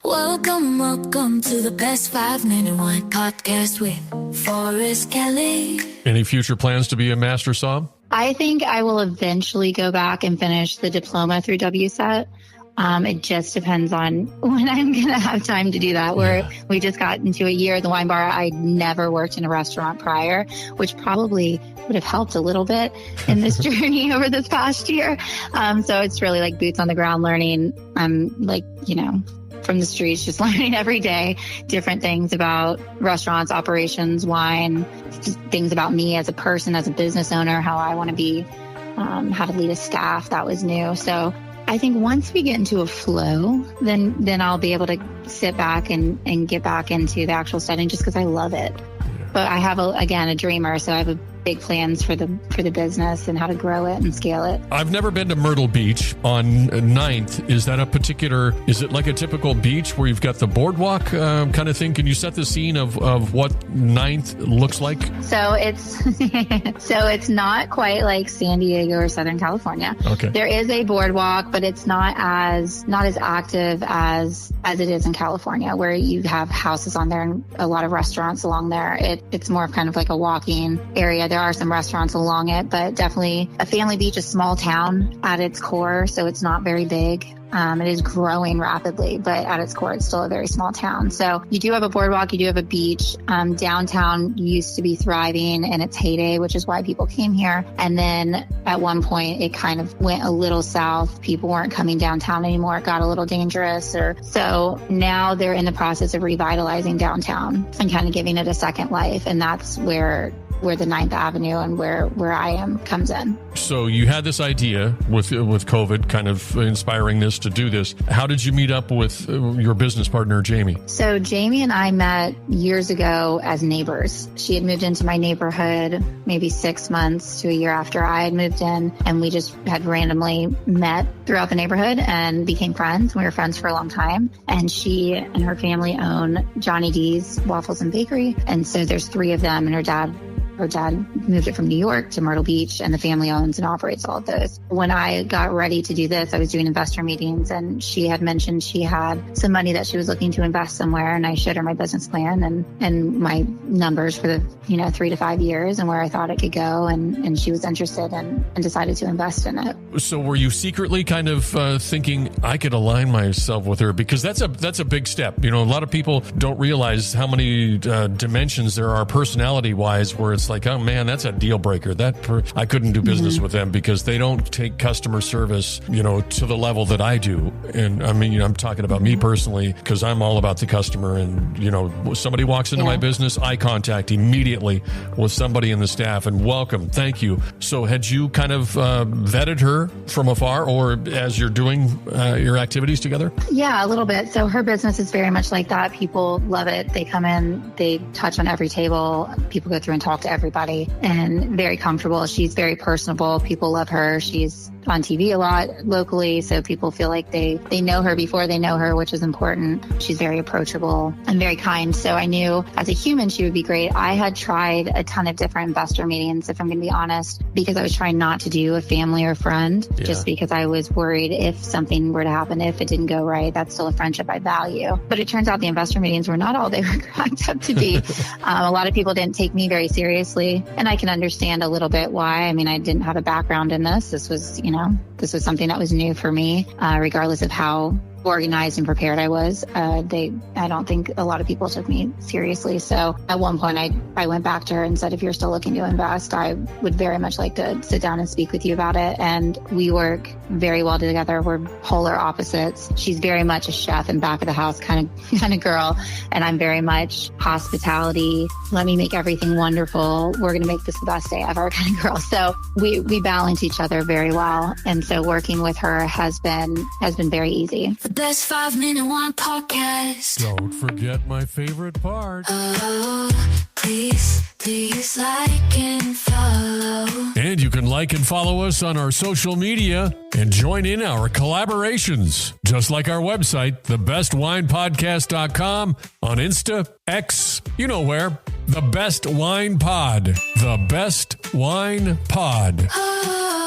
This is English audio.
Welcome to the best 5-minute wine podcast with Forrest Kelly. Any future plans to be a master som? I think I will eventually go back and finish the diploma through WSET. It just depends on when I'm going to have time to do that. We just got into a year at the wine bar. I'd never worked in a restaurant prior, which probably would have helped a little bit in this journey over this past year. So it's really like boots on the ground learning. I'm like, from the streets, just learning every day different things about restaurants, operations, wine, just things about me as a person, as a business owner, how I want to be, how to lead a staff. That was new. So I think once we get into a flow, then I'll be able to sit back and get back into the actual studying just because I love it. But I have, a dreamer, so I have big plans for the business and how to grow it and scale it. I've never been to Myrtle Beach on 9th. Is it like a typical beach where you've got the boardwalk kind of thing? Can you set the scene of what 9th looks like? So it's not quite like San Diego or Southern California. Okay. There is a boardwalk, but it's not as active as it is in California, where you have houses on there and a lot of restaurants along there. It's more of kind of like a walking area. There are some restaurants along it, but definitely a family beach, a small town at its core. So it's not very big. It is growing rapidly, but at its core, it's still a very small town. So you do have a boardwalk, you do have a beach. Downtown used to be thriving in its heyday, which is why people came here. And then at one point, it kind of went a little south. People weren't coming downtown anymore. It got a little dangerous. So now they're in the process of revitalizing downtown and kind of giving it a second life. And that's where the 9th Avenue and where I am comes in. So you had this idea with COVID kind of inspiring this to do this. How did you meet up with your business partner, Jamie? So Jamie and I met years ago as neighbors. She had moved into my neighborhood maybe 6 months to a year after I had moved in, and we just had randomly met throughout the neighborhood and became friends. We were friends for a long time. And she and her family own Johnny D's Waffles and Bakery. And so there's 3 of them, and her dad moved it from New York to Myrtle Beach, and the family owns and operates all of those. When I got ready to do this, I was doing investor meetings, and she had mentioned she had some money that she was looking to invest somewhere, and I showed her my business plan and my numbers for the 3 to 5 years and where I thought it could go, and she was interested and decided to invest in it. So were you secretly kind of thinking I could align myself with her? Because that's a big step. A lot of people don't realize how many dimensions there are personality-wise where it's like, oh man, that's a deal breaker. I couldn't do business with them because they don't take customer service, to the level that I do. And I mean, I'm talking about me personally because I'm all about the customer. And somebody walks into my business, eye contact immediately with somebody in the staff and welcome, thank you. So had you kind of vetted her from afar, or as you're doing your activities together? Yeah, a little bit. So her business is very much like that. People love it. They come in, they touch on every table. People go through and talk to everybody, and very comfortable. She's very personable. People love her. She's on TV a lot locally, so people feel like they know her before they know her, which is important. She's very approachable and very kind. So I knew as a human she would be great. I had tried a ton of different investor meetings, if I'm going to be honest, because I was trying not to do a family or friend, just because I was worried if something were to happen, if it didn't go right, that's still a friendship I value. But it turns out the investor meetings were not all they were cracked up to be. A lot of people didn't take me very seriously, and I can understand a little bit why. I mean, I didn't have a background in this. This was something that was new for me, regardless of how organized and prepared I was. I don't think a lot of people took me seriously. So at one point I went back to her and said, if you're still looking to invest, I would very much like to sit down and speak with you about it. And we work very well together. We're polar opposites. She's very much a chef and back of the house kind of girl. And I'm very much hospitality. Let me make everything wonderful. We're going to make this the best day ever kind of girl. So we balance each other very well. And so working with her has been very easy. The best 5-minute wine podcast. Don't forget my favorite part. Oh, please like and follow. And you can like and follow us on our social media and join in our collaborations. Just like our website, thebestwinepodcast.com, on Insta, X, you know where. The Best Wine Pod. The Best Wine Pod. Oh.